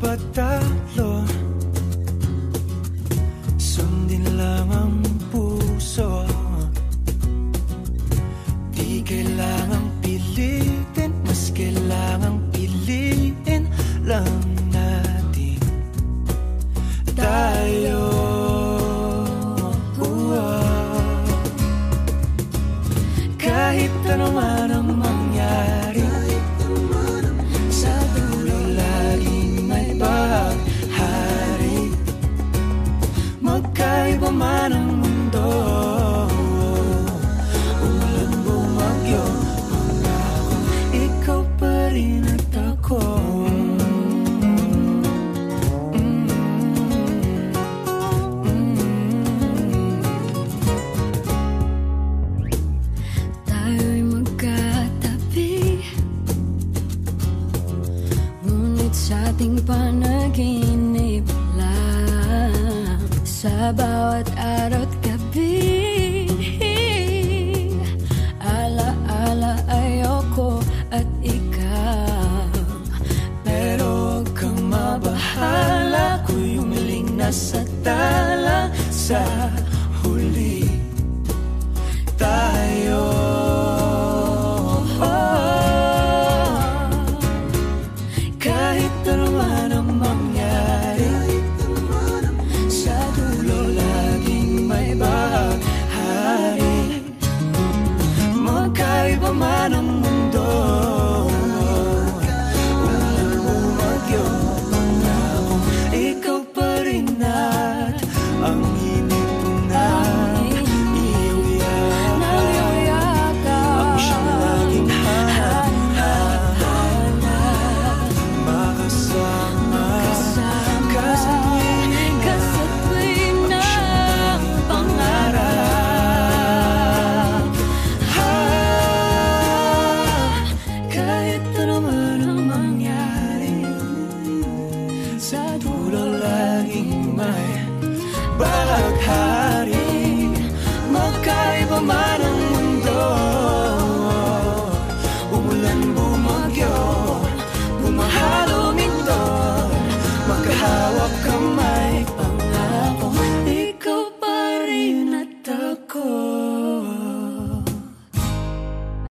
magpatalo, sundin lang ang puso. Di kailangang pilitin, mas kailangang piliin lang natin tayo. Kahit ano man ang mangyari, sa dulo laging may paghari. Magkaiba man ang mundo, umulan bumagyo, pangako ikaw pa rin at ako. Tayo'y magkatabi, ngunit sa ating panaginip lang. Sa bawat araw